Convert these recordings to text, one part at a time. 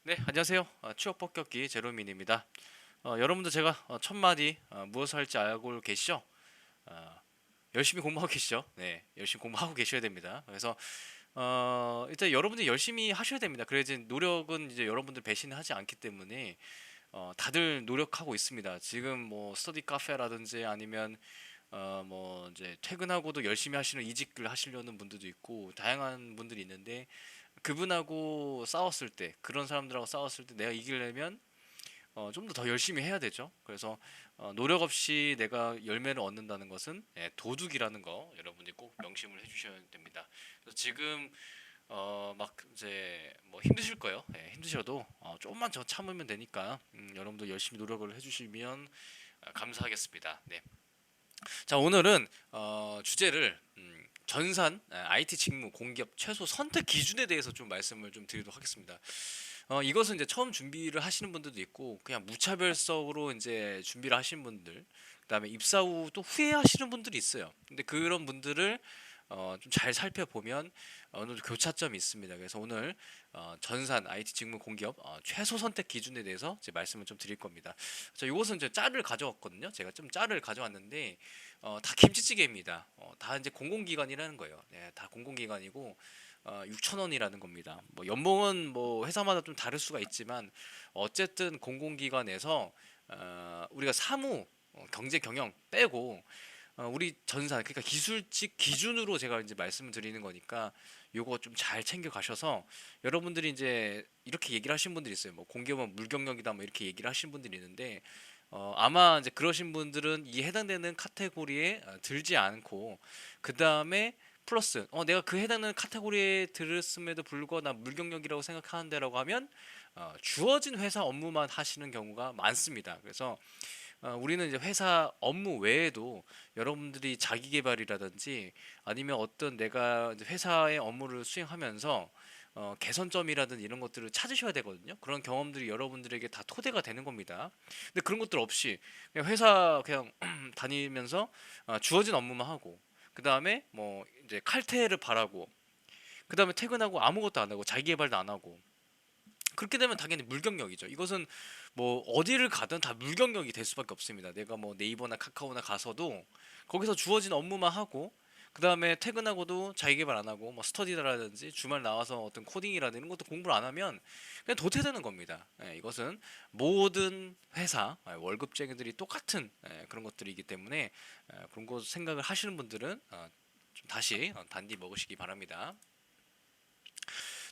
네, 안녕하세요. 취업 폭격기 제로민입니다. 여러분들 제가 첫 마디 무엇을 할지 알고 계시죠? 어, 열심히 공부하고 계시죠? 네, 열심히 공부하고 계셔야 됩니다. 그래서 일단 여러분들 열심히 하셔야 됩니다. 그래야지 노력은 이제 여러분들 배신하지 않기 때문에 다들 노력하고 있습니다. 지금 뭐 스터디 카페라든지 아니면 뭐 이제 퇴근하고도 열심히 하시는 이직을 하시려는 분들도 있고 다양한 분들이 있는데 그분하고 싸웠을 때 그런 사람들하고 싸웠을 때 내가 이기려면 좀 더 열심히 해야 되죠. 그래서 노력 없이 내가 열매를 얻는다는 것은 도둑이라는 거 여러분이 꼭 명심을 해주셔야 됩니다. 그래서 지금 막 이제 뭐 힘드실 거예요. 힘드셔도 조금만 더 참으면 되니까 여러분도 열심히 노력을 해주시면 감사하겠습니다. 네. 자, 오늘은 주제를 전산 IT 직무 공기업 최소 선택 기준에 대해서 좀 말씀을 좀 드리도록 하겠습니다. 이것은 이제 처음 준비를 하시는 분들도 있고 그냥 무차별적으로 이제 준비를 하시는 분들, 그다음에 입사 후 또 후회하시는 분들이 있어요. 근데 그런 분들을 좀 잘 살펴보면 어느 정도 교차점이 있습니다. 그래서 오늘 전산 IT 직무 공기업 최소 선택 기준에 대해서 이제 말씀을 좀 드릴 겁니다. 자, 이것은 이제 짤을 가져왔거든요. 제가 좀 짤을 가져왔는데 다 김치찌개입니다. 다 이제 공공기관이라는 거예요. 네, 다 공공기관이고 6천 원이라는 겁니다. 뭐 연봉은 뭐 회사마다 좀 다를 수가 있지만 어쨌든 공공기관에서 우리가 사무 경제 경영 빼고 우리 전산 그러니까 기술직 기준으로 제가 이제 말씀을 드리는 거니까 요거 좀 잘 챙겨 가셔서 여러분들이 이제 이렇게 얘기를 하신 분들이 있어요. 뭐 공기업은 물경력이다 뭐 이렇게 얘기를 하신 분들이 있는데 아마 이제 그러신 분들은 이 해당되는 카테고리에 들지 않고 그 다음에 플러스 내가 그 해당되는 카테고리에 들었음에도 불구하고 나 물경력이라고 생각하는데라고 하면 주어진 회사 업무만 하시는 경우가 많습니다. 그래서 우리는 이제 회사 업무 외에도 여러분들이 자기 개발이라든지 아니면 어떤 내가 이제 회사의 업무를 수행하면서 개선점이라든지 이런 것들을 찾으셔야 되거든요. 그런 경험들이 여러분들에게 다 토대가 되는 겁니다. 근데 그런 것들 없이 그냥 회사 그냥 다니면서 주어진 업무만 하고 그 다음에 뭐 이제 칼퇴를 바라고 그 다음에 퇴근하고 아무것도 안 하고 자기 개발도 안 하고 그렇게 되면 당연히 물경력이죠. 이것은 뭐 어디를 가든 다 물경력이 될 수밖에 없습니다. 내가 뭐 네이버나 카카오나 가서도 거기서 주어진 업무만 하고 그 다음에 퇴근하고도 자기 개발 안 하고 뭐 스터디라든지 주말 나와서 어떤 코딩이라든지 이런 것도 공부를 안 하면 그냥 도태되는 겁니다. 이것은 모든 회사 월급쟁이들이 똑같은 그런 것들이기 때문에 그런 거 생각을 하시는 분들은 좀 다시 단디 먹으시기 바랍니다.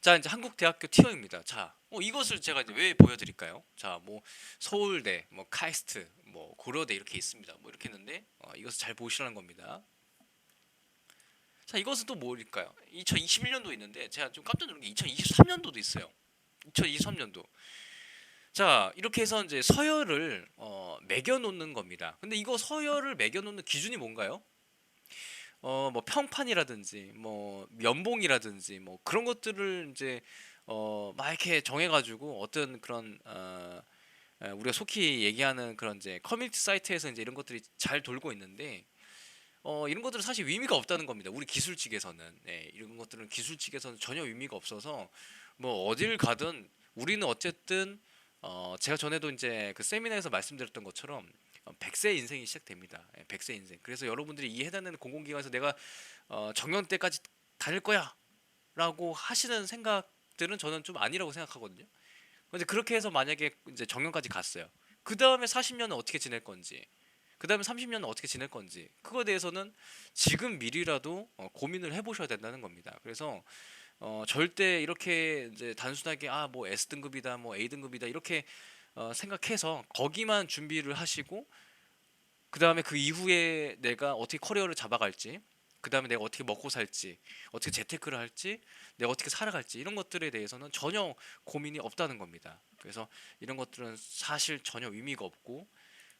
자, 이제 한국대학교 티어입니다. 자, 이것을 제가 이제 왜 보여드릴까요? 자, 뭐 서울대, 뭐 카이스트, 뭐 고려대 이렇게 있습니다. 뭐 이렇게 있는데 이것을 잘 보시라는 겁니다. 자, 이것은 또 뭘까요? 2021년도 있는데 제가 좀 깜짝 놀란 게 2023년도도 있어요. 2023년도. 자, 이렇게 해서 이제 서열을 매겨 놓는 겁니다. 근데 이거 서열을 매겨 놓는 기준이 뭔가요? 뭐 평판이라든지 뭐 연봉이라든지 뭐 그런 것들을 이제 막 이렇게 정해가지고 어떤 그런 우리가 속히 얘기하는 그런 이제 커뮤니티 사이트에서 이제 이런 것들이 잘 돌고 있는데 이런 것들은 사실 의미가 없다는 겁니다. 우리 기술직에서는 이런 것들은 기술직에서는 전혀 의미가 없어서 뭐 어딜 가든 우리는 어쨌든 제가 전에도 이제 그 세미나에서 말씀드렸던 것처럼 100세 인생이 시작됩니다. 100세 인생. 그래서 여러분들이 이 해당되는 공공기관에서 내가 정년 때까지 다닐 거야라고 하시는 생각들은 저는 좀 아니라고 생각하거든요. 근데 그렇게 해서 만약에 이제 정년까지 갔어요. 그 다음에 40년은 어떻게 지낼 건지, 그 다음에 30년은 어떻게 지낼 건지, 그거에 대해서는 지금 미리라도 고민을 해보셔야 된다는 겁니다. 그래서 절대 이렇게 이제 단순하게 뭐 S등급이다, 뭐 A등급이다 이렇게 생각해서 거기만 준비를 하시고 그 다음에 그 이후에 내가 어떻게 커리어를 잡아갈지, 그 다음에 내가 어떻게 먹고 살지, 어떻게 재테크를 할지, 내가 어떻게 살아갈지 이런 것들에 대해서는 전혀 고민이 없다는 겁니다. 그래서 이런 것들은 사실 전혀 의미가 없고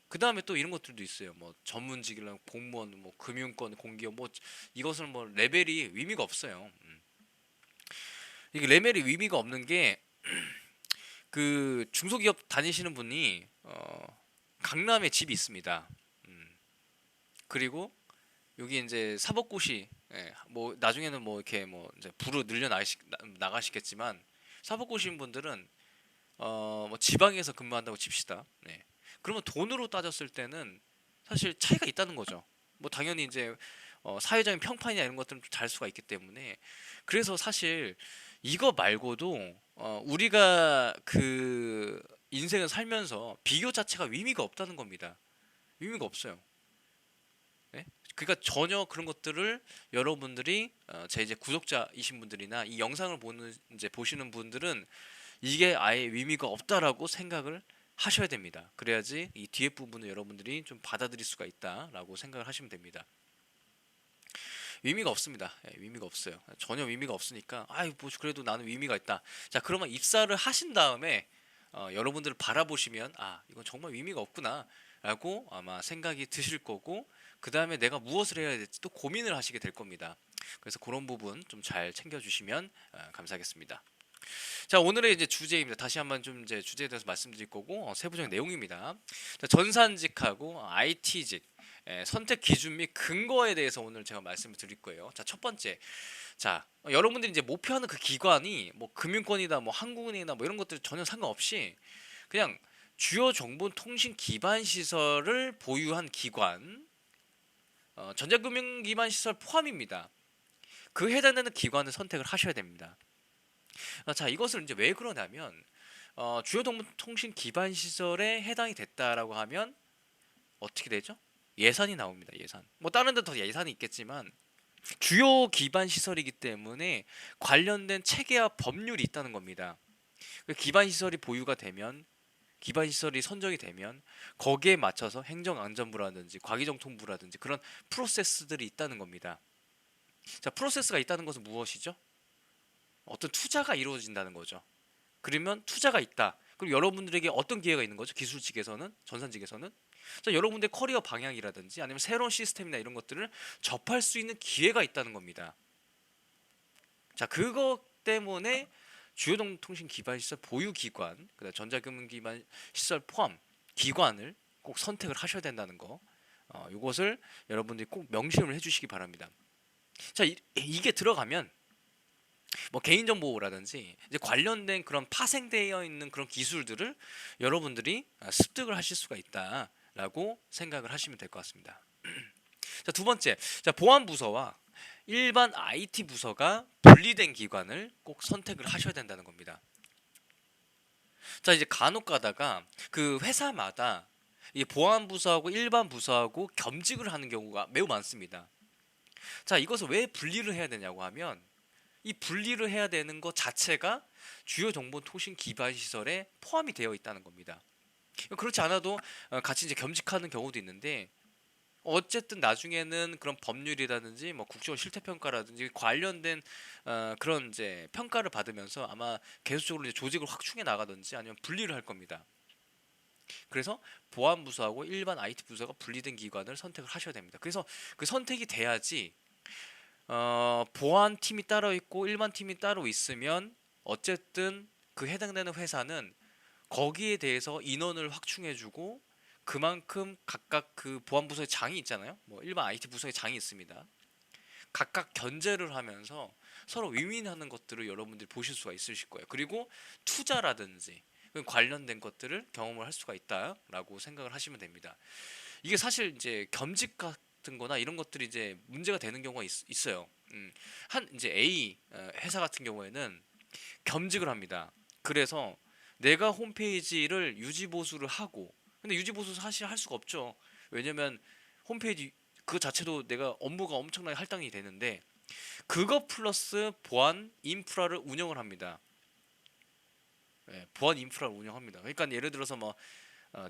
그 다음에 또 이런 것들도 있어요. 뭐 전문직이랑 공무원, 뭐 금융권, 공기업 뭐 이것은 뭐 레벨이 의미가 없어요. 이게 레벨이 의미가 없는 게 그 중소기업 다니시는 분이 강남에 집이 있습니다. 음, 그리고 여기 이제 사법고시 뭐 나중에는 뭐 이렇게 뭐 이제 부로 늘려 나가시겠지만 사법고시인 분들은 뭐 지방에서 근무한다고 칩시다. 네. 그러면 돈으로 따졌을 때는 사실 차이가 있다는 거죠. 뭐 당연히 이제 사회적인 평판이나 이런 것들은 좀 다를 수가 있기 때문에, 그래서 사실 이거 말고도 우리가 그 인생을 살면서 비교 자체가 의미가 없다는 겁니다. 의미가 없어요. 네? 그러니까 전혀 그런 것들을 여러분들이 제 이제 구독자이신 분들이나 이 영상을 보는 이제 보시는 분들은 이게 아예 의미가 없다라고 생각을 하셔야 됩니다. 그래야지 이 뒤에 부분을 여러분들이 좀 받아들일 수가 있다라고 생각을 하시면 됩니다. 의미가 없습니다. 예, 의미가 없어요. 전혀 의미가 없으니까 아이 뭐 그래도 나는 의미가 있다. 자, 그러면 입사를 하신 다음에 여러분들을 바라보시면 아 이건 정말 의미가 없구나라고 아마 생각이 드실 거고, 그 다음에 내가 무엇을 해야 될지 또 고민을 하시게 될 겁니다. 그래서 그런 부분 좀 잘 챙겨주시면 감사하겠습니다. 자, 오늘의 이제 주제입니다. 다시 한번 좀 이제 주제에 대해서 말씀드릴 거고 세부적인 내용입니다. 자, 전산직하고 IT직 선택 기준 및 근거에 대해서 오늘 제가 말씀을 드릴 거예요. 자, 첫 번째. 자, 여러분들이 이제 목표하는 그 기관이 뭐 금융권이다, 뭐 한국은행이나 뭐 이런 것들 전혀 상관없이 그냥 주요 정보통신 기반 시설을 보유한 기관, 전자금융 기반 시설 포함입니다. 그 해당되는 기관을 선택을 하셔야 됩니다. 자, 이것을 이제 왜 그러냐면 주요 통신 기반 시설에 해당이 됐다라고 하면 어떻게 되죠? 예산이 나옵니다. 예산. 뭐 다른 데 더 예산이 있겠지만 주요 기반 시설이기 때문에 관련된 체계와 법률이 있다는 겁니다. 그 기반 시설이 보유가 되면, 기반 시설이 선정이 되면 거기에 맞춰서 행정안전부라든지 과기정통부라든지 그런 프로세스들이 있다는 겁니다. 자, 프로세스가 있다는 것은 무엇이죠? 어떤 투자가 이루어진다는 거죠. 그러면 투자가 있다. 그럼 여러분들에게 어떤 기회가 있는 거죠? 기술직에서는, 전산직에서는. 자, 여러분들의 커리어 방향이라든지 아니면 새로운 시스템이나 이런 것들을 접할 수 있는 기회가 있다는 겁니다. 자, 그것 때문에 주요통신 기반 시설 보유 기관, 그다음 전자금융 기반 시설 포함 기관을 꼭 선택을 하셔야 된다는 거. 이것을 여러분들이 꼭 명심을 해주시기 바랍니다. 자, 이게 들어가면 뭐 개인정보라든지 이제 관련된 그런 파생되어 있는 그런 기술들을 여러분들이 습득을 하실 수가 있다라고 생각을 하시면 될 것 같습니다. 자, 두 번째, 자, 보안부서와 일반 IT 부서가 분리된 기관을 꼭 선택을 하셔야 된다는 겁니다. 자, 이제 간혹 가다가 그 회사마다 이 보안부서하고 일반 부서하고 겸직을 하는 경우가 매우 많습니다. 자, 이것을 왜 분리를 해야 되냐고 하면 이 분리를 해야 되는 것 자체가 주요 정보 통신 기반 시설에 포함이 되어 있다는 겁니다. 그렇지 않아도 같이 이제 겸직하는 경우도 있는데 어쨌든 나중에는 그런 법률이라든지 뭐 국정원 실태평가라든지 관련된 그런 이제 평가를 받으면서 아마 계속적으로 이제 조직을 확충해 나가든지 아니면 분리를 할 겁니다. 그래서 보안부서하고 일반 IT 부서가 분리된 기관을 선택을 하셔야 됩니다. 그래서 그 선택이 돼야지 보안 팀이 따로 있고 일반 팀이 따로 있으면 어쨌든 그 해당되는 회사는 거기에 대해서 인원을 확충해주고 그만큼 각각 그 보안 부서의 장이 있잖아요. 뭐 일반 IT 부서의 장이 있습니다. 각각 견제를 하면서 서로 윈윈하는 것들을 여러분들이 보실 수가 있으실 거예요. 그리고 투자라든지 관련된 것들을 경험을 할 수가 있다라고 생각을 하시면 됩니다. 이게 사실 이제 겸직 같은 거나 이런 것들이 이제 문제가 되는 경우가 있어요. 한 이제 A 회사 같은 경우에는 겸직을 합니다. 그래서 내가 홈페이지를 유지 보수를 하고, 근데 유지 보수 사실 할 수가 없죠. 왜냐면 홈페이지 그 자체도 내가 업무가 엄청나게 할당이 되는데 그거 플러스 보안 인프라를 운영을 합니다. 예, 보안 인프라를 운영합니다. 그러니까 예를 들어서 뭐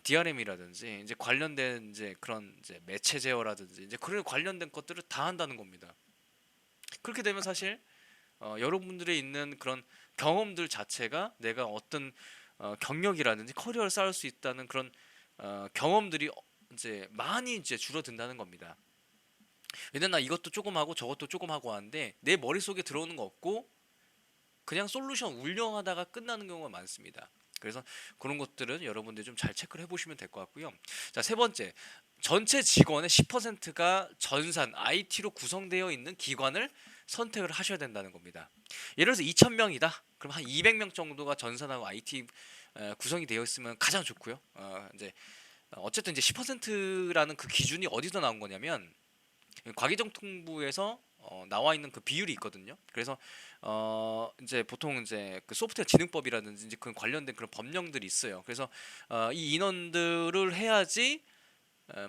DRM이라든지 이제 관련된 이제 그런 이제 매체 제어라든지 이제 그런 관련된 것들을 다 한다는 겁니다. 그렇게 되면 사실 여러분들의 있는 그런 경험들 자체가 내가 어떤 경력이라든지 커리어를 쌓을 수 있다는 그런 경험들이 이제 많이 이제 줄어든다는 겁니다. 왜냐면 나 이것도 조금 하고 저것도 조금 하고 하는데 내 머릿속에 들어오는 거 없고 그냥 솔루션 운영하다가 끝나는 경우가 많습니다. 그래서 그런 것들은 여러분들이 좀 잘 체크를 해보시면 될 것 같고요. 자, 세 번째, 전체 직원의 10%가 전산 IT로 구성되어 있는 기관을 선택을 하셔야 된다는 겁니다. 예를 들어서 2,000명이다. 그럼 한 200명 정도가 전산하고 IT 구성이 되어 있으면 가장 좋고요. 이제 어쨌든 이제 10%라는 그 기준이 어디서 나온 거냐면 과기정통부에서 나와 있는 그 비율이 있거든요. 그래서 이제 보통 이제 그 소프트웨어 진흥법이라든지 이제 그 관련된 그런 법령들이 있어요. 그래서 이 인원들을 해야지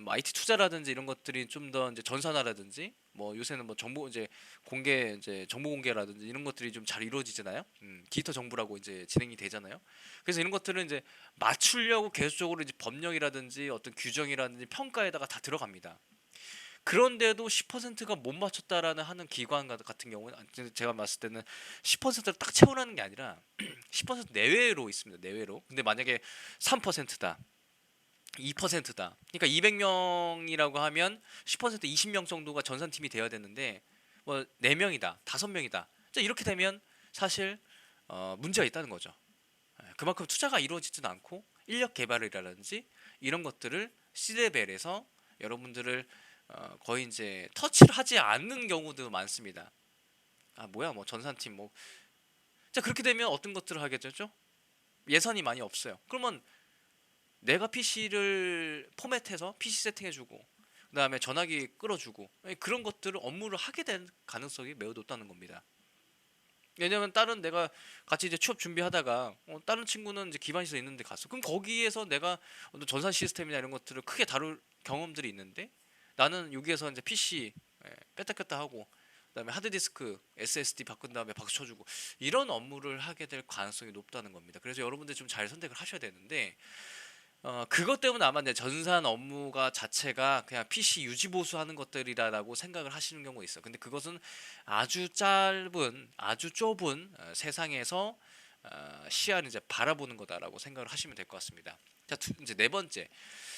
뭐 IT 투자라든지 이런 것들이 좀 더 이제 전산화라든지 뭐 요새는 뭐 정보 이제 공개 이제 정보 공개라든지 이런 것들이 좀 잘 이루어지잖아요. 디지털 정부라고 이제 진행이 되잖아요. 그래서 이런 것들은 이제 맞추려고 계속적으로 이제 법령이라든지 어떤 규정이라든지 평가에다가 다 들어갑니다. 그런데도 10%가 못 맞췄다라는 하는 기관 같은 경우는 제가 봤을 때는 10%를 딱 채우라는 게 아니라 10% 내외로 있습니다. 내외로. 근데 만약에 3%다. 2%다. 그러니까 200명이라고 하면 10% 20명 정도가 전산팀이 되어야 되는데 뭐 4명이다. 5명이다. 이렇게 되면 사실 문제가 있다는 거죠. 그만큼 투자가 이루어지지도 않고 인력 개발이라든지 이런 것들을 C레벨에서 여러분들을 거의 이제 터치를 하지 않는 경우도 많습니다. 아 뭐야 뭐 전산팀 뭐 자 그렇게 되면 어떤 것들을 하게 되죠? 예산이 많이 없어요. 그러면 내가 PC를 포맷해서 PC 세팅해주고 그다음에 전화기 끌어주고 그런 것들을 업무를 하게 될 가능성이 매우 높다는 겁니다. 왜냐면 다른 내가 같이 이제 취업 준비하다가 다른 친구는 이제 기반시설 있는데 갔어. 그럼 거기에서 내가 어떤 전산 시스템이나 이런 것들을 크게 다룰 경험들이 있는데 나는 여기에서 이제 PC 뺐다 꼈다 하고 그다음에 하드디스크 SSD 바꾼 다음에 박수 쳐주고 이런 업무를 하게 될 가능성이 높다는 겁니다. 그래서 여러분들 좀 잘 선택을 하셔야 되는데 그것 때문에 아마 내 전산 업무가 자체가 그냥 PC 유지 보수하는 것들이다라고 생각을 하시는 경우가 있어. 근데 그것은 아주 짧은, 아주 좁은 세상에서 시야를 이제 바라보는 거다라고 생각을 하시면 될 것 같습니다. 자, 이제 네 번째.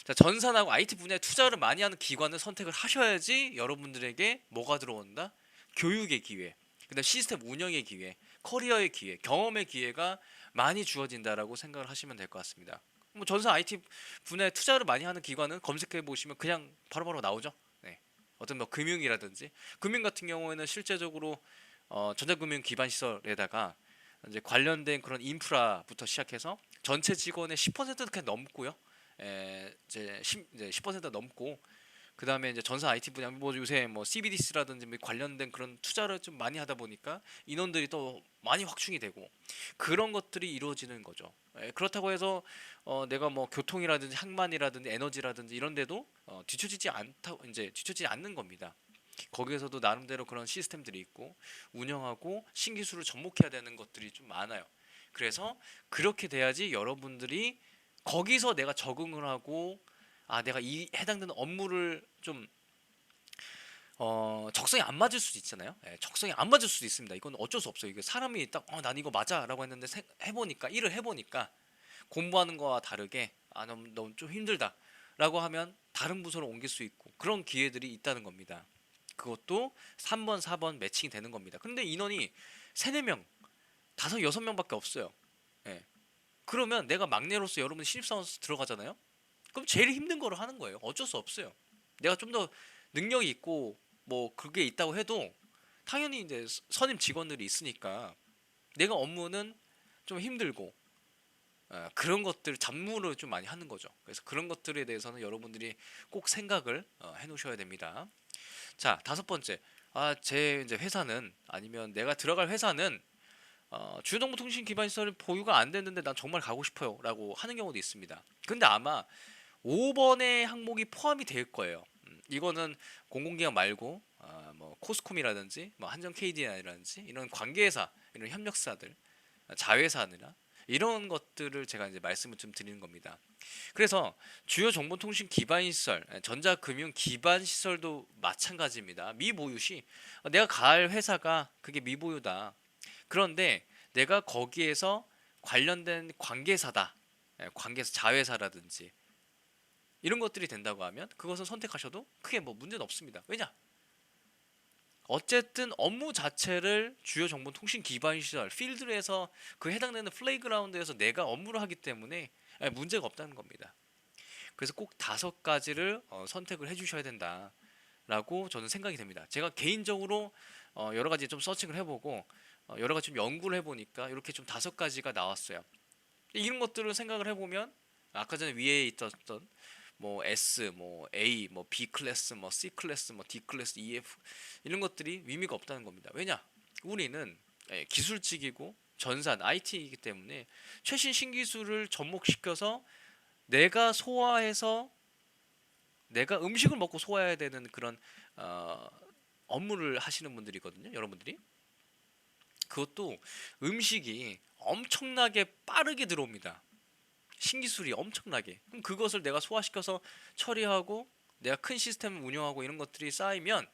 자, 전산하고 IT 분야에 투자를 많이 하는 기관을 선택을 하셔야지 여러분들에게 뭐가 들어온다? 교육의 기회, 그다음 시스템 운영의 기회, 커리어의 기회, 경험의 기회가 많이 주어진다라고 생각을 하시면 될 것 같습니다. 뭐 전산 IT 분야에 투자를 많이 하는 기관은 검색해 보시면 그냥 바로바로 나오죠. 네. 어떤 뭐 금융이라든지 금융 같은 경우에는 실제적으로 전자금융 기반 시설에다가 이제 관련된 그런 인프라부터 시작해서 전체 직원의 10%는 그냥 넘고요. 이제 10% 넘고 그 다음에 이제 전산 IT 분야 뭐 요새 뭐 CBDC라든지 뭐 관련된 그런 투자를 좀 많이 하다 보니까 인원들이 또 많이 확충이 되고 그런 것들이 이루어지는 거죠. 그렇다고 해서 내가 뭐 교통이라든지 항만이라든지 에너지라든지 이런 데도 뒤처지지 않다 이제 뒤처지지 않는 겁니다. 거기에서도 나름대로 그런 시스템들이 있고 운영하고 신기술을 접목해야 되는 것들이 좀 많아요. 그래서 그렇게 돼야지 여러분들이 거기서 내가 적응을 하고 아 내가 이 해당되는 업무를 좀 적성이 안 맞을 수도 있잖아요. 적성이 안 맞을 수도 있습니다. 이건 어쩔 수 없어요. 이게 사람이 딱 난 이거 맞아라고 했는데 해보니까 일을 해보니까 공부하는 거와 다르게 너무 좀 힘들다라고 하면 다른 부서로 옮길 수 있고 그런 기회들이 있다는 겁니다. 그것도 3번, 4번 매칭이 되는 겁니다. 근데 인원이 3, 4명, 5, 6명밖에 없어요. 예. 그러면 내가 막내로서 여러분 신입사원으로서 들어가잖아요. 그럼 제일 힘든 거를 하는 거예요. 어쩔 수 없어요. 내가 좀 더 능력이 있고 뭐 그게 있다고 해도 당연히 이제 선임 직원들이 있으니까 내가 업무는 좀 힘들고 그런 것들 잡무를 좀 많이 하는 거죠. 그래서 그런 것들에 대해서는 여러분들이 꼭 생각을 해 놓으셔야 됩니다. 자, 다섯 번째. 제 이제 회사는 아니면 내가 들어갈 회사는 주요정보통신 기반 시설이 보유가 안 됐는데 난 정말 가고 싶어요라고 하는 경우도 있습니다. 근데 아마 5번의 항목이 포함이 될 거예요. 이거는 공공기관 말고 뭐 코스콤이라든지 뭐 한정 KDI라든지 이런 관계회사, 이런 협력사들, 자회사나 이런 것들을 제가 이제 말씀을 좀 드리는 겁니다. 그래서 주요 정보통신 기반 시설, 전자금융 기반 시설도 마찬가지입니다. 미보유 시 내가 갈 회사가 그게 미보유다. 그런데 내가 거기에서 관련된 관계사다. 관계사 자회사라든지 이런 것들이 된다고 하면 그것을 선택하셔도 크게 뭐 문제는 없습니다. 왜냐? 어쨌든 업무 자체를 주요 정보 통신 기반 시설 필드에서 그 해당되는 플레이그라운드에서 내가 업무를 하기 때문에 문제가 없다는 겁니다. 그래서 꼭 5가지를 선택을 해주셔야 된다라고 저는 생각이 됩니다. 제가 개인적으로 여러 가지 좀 서칭을 해보고 여러 가지 좀 연구를 해보니까 이렇게 좀 5가지가 나왔어요. 이런 것들을 생각을 해보면 아까 전에 위에 있었던 뭐 S, 뭐 A, 뭐 B 클래스, 뭐 C 클래스, 뭐 D 클래스, EF 이런 것들이 의미가 없다는 겁니다. 왜냐? 우리는 기술직이고 전산 IT이기 때문에 최신 신기술을 접목시켜서 내가 소화해서 내가 음식을 먹고 소화해야 되는 그런 어, 업무를 하시는 분들이거든요. 여러분들이 그것도 음식이 엄청나게 빠르게 들어옵니다. 신기술이 엄청나게. 그럼 그것을 내가 소화시켜서 처리하고 내가 큰 시스템을 운영하고 이런 것들이 쌓이면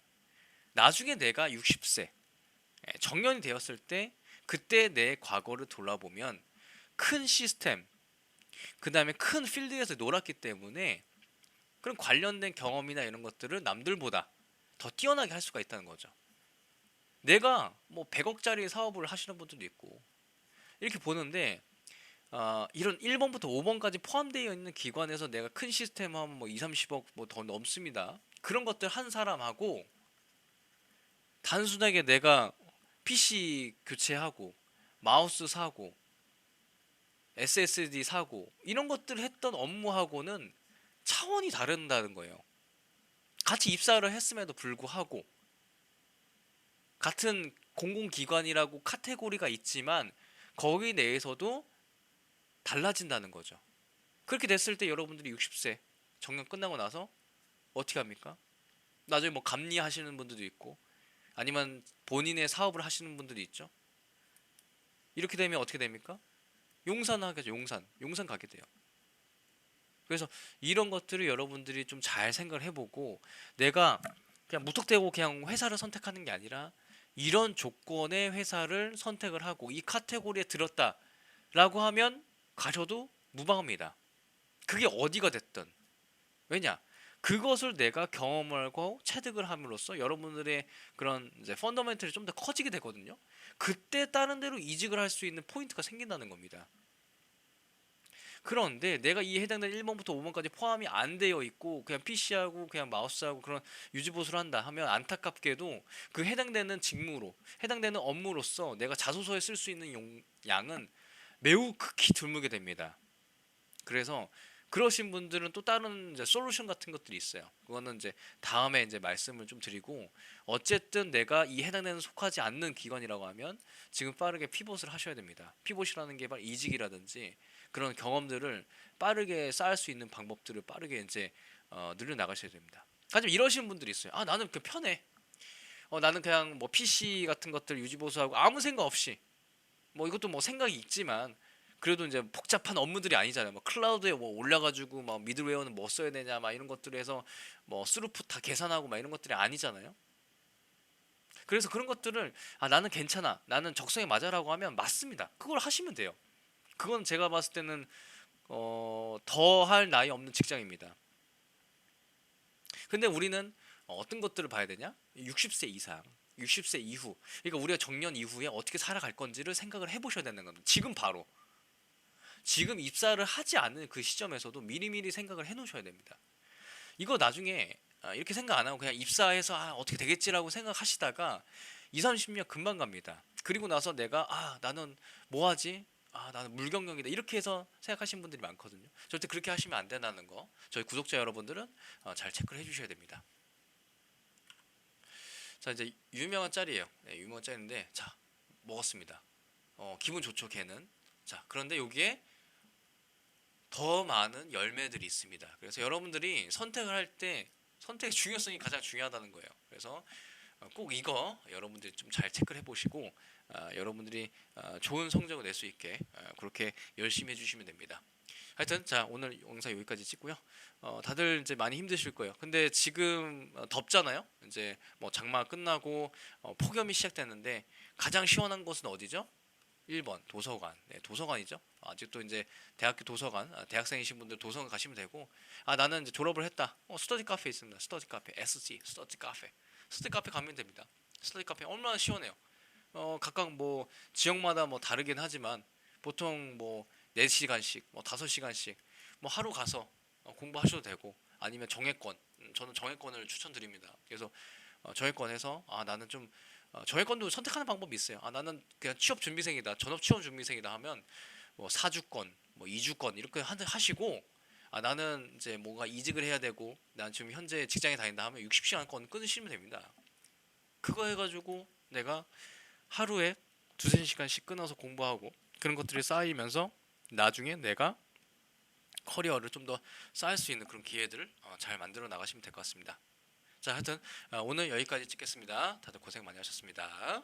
나중에 내가 60세 정년이 되었을 때 그때 내 과거를 돌아보면 큰 시스템 그 다음에 큰 필드에서 놀았기 때문에 그런 관련된 경험이나 이런 것들을 남들보다 더 뛰어나게 할 수가 있다는 거죠. 내가 뭐 100억짜리 사업을 하시는 분들도 있고 이렇게 보는데 이런 1번부터 5번까지 포함되어 있는 기관에서 내가 큰 시스템 하면 뭐 2, 30억 뭐 더 넘습니다. 그런 것들 한 사람하고 단순하게 내가 PC 교체하고 마우스 사고 SSD 사고 이런 것들을 했던 업무하고는 차원이 다른다는 거예요. 같이 입사를 했음에도 불구하고 같은 공공기관이라고 카테고리가 있지만 거기 내에서도 달라진다는 거죠. 그렇게 됐을 때 여러분들이 60세 정년 끝나고 나서 어떻게 합니까? 나중에 뭐 감리하시는 분들도 있고 아니면 본인의 사업을 하시는 분들도 있죠. 이렇게 되면 어떻게 됩니까? 용산 하겠죠. 용산 가게 돼요. 그래서 이런 것들을 여러분들이 좀 잘 생각을 해보고 내가 그냥 무턱대고 그냥 회사를 선택하는 게 아니라 이런 조건의 회사를 선택을 하고 이 카테고리에 들었다라고 하면 가셔도 무방합니다. 그게 어디가 됐든 왜냐 그것을 내가 경험하고 체득을 함으로써 여러분들의 그런 이제 펀더멘털이 좀 더 커지게 되거든요. 그때 다른 데로 이직을 할 수 있는 포인트가 생긴다는 겁니다. 그런데 내가 이 해당되는 1번부터 5번까지 포함이 안 되어 있고 그냥 PC하고 그냥 마우스하고 그런 유지보수를 한다 하면 안타깝게도 그 해당되는 직무로 해당되는 업무로서 내가 자소서에 쓸 수 있는 양은 매우 극히 드물게 됩니다. 그래서 그러신 분들은 또 다른 이제 솔루션 같은 것들이 있어요. 그거는 이제 다음에 이제 말씀을 좀 드리고 어쨌든 내가 이 해당되는 속하지 않는 기관이라고 하면 지금 빠르게 피봇을 하셔야 됩니다. 피봇이라는 게 바로 이직이라든지 그런 경험들을 빠르게 쌓을 수 있는 방법들을 빠르게 이제 늘려 나가셔야 됩니다. 하지만 이러시는 분들이 있어요. 아 나는 그 편해. 나는 그냥 뭐 PC 같은 것들 유지보수하고 아무 생각 없이 뭐 이것도 뭐 생각이 있지만 그래도 이제 복잡한 업무들이 아니잖아요. 뭐 클라우드에 뭐 올려가지고 막 미드웨어는 뭐 써야 되냐 막 이런 것들을 해서 뭐 스루풋 다 계산하고 막 이런 것들이 아니잖아요. 그래서 그런 것들을 나는 괜찮아 나는 적성에 맞아라고 하면 맞습니다. 그걸 하시면 돼요. 그건 제가 봤을 때는 더 할 나위 없는 직장입니다. 근데 우리는 어떤 것들을 봐야 되냐? 60세 이상 60세 이후 그러니까 우리가 정년 이후에 어떻게 살아갈 건지를 생각을 해보셔야 되는 겁니다. 지금 바로 지금 입사를 하지 않는 그 시점에서도 미리미리 생각을 해놓으셔야 됩니다. 이거 나중에 이렇게 생각 안 하고 그냥 입사해서 어떻게 되겠지라고 생각하시다가 2, 30년 금방 갑니다. 그리고 나서 내가 나는 뭐 하지? 나는 물경영이다. 이렇게 해서 생각하시는 분들이 많거든요. 절대 그렇게 하시면 안 된다는 거 저희 구독자 여러분들은 잘 체크를 해주셔야 됩니다. 자 이제 유명한 짤이에요. 네, 유명한 짤인데 자 먹었습니다. 기분 좋죠 걔는. 자 그런데 여기에 더 많은 열매들이 있습니다. 그래서 여러분들이 선택을 할 때 선택의 중요성이 가장 중요하다는 거예요. 그래서 꼭 이거 여러분들이 좀 잘 체크를 해보시고 여러분들이 좋은 성적을 낼 수 있게 그렇게 열심히 해주시면 됩니다. 하여튼 자 오늘 영상 여기까지 찍고요. 다들 이제 많이 힘드실 거예요. 근데 지금 덥잖아요. 이제 뭐 장마 끝나고 폭염이 시작됐는데 가장 시원한 곳은 어디죠? 1번 도서관. 네, 도서관이죠. 아직도 이제 대학교 도서관, 대학생이신 분들 도서관 가시면 되고, 나는 이제 졸업을 했다. 스터디 카페 있습니다. 스터디 카페, SG, 스터디 카페. 스터디 카페 가면 됩니다. 스터디 카페 얼마나 시원해요. 각각 뭐 지역마다 뭐 다르긴 하지만 보통 뭐 4시간씩, 뭐 5시간씩 뭐 하루 가서 공부하셔도 되고 아니면 정액권, 저는 정액권을 추천드립니다. 그래서 정액권에서 나는 좀 정액권도 선택하는 방법이 있어요. 나는 그냥 취업 준비생이다, 전업 취업 준비생이다 하면 뭐 사주권, 뭐 이주권 이렇게 하시고 나는 이제 뭔가 이직을 해야 되고 난 지금 현재 직장에 다닌다 하면 60시간권 끊으시면 됩니다. 그거 해가지고 내가 하루에 두세 시간씩 끊어서 공부하고 그런 것들이 쌓이면서 나중에 내가 커리어를 좀 더 쌓을 수 있는 그런 기회들을 잘 만들어 나가시면 될 것 같습니다. 자, 하여튼 오늘 여기까지 찍겠습니다. 다들 고생 많이 하셨습니다.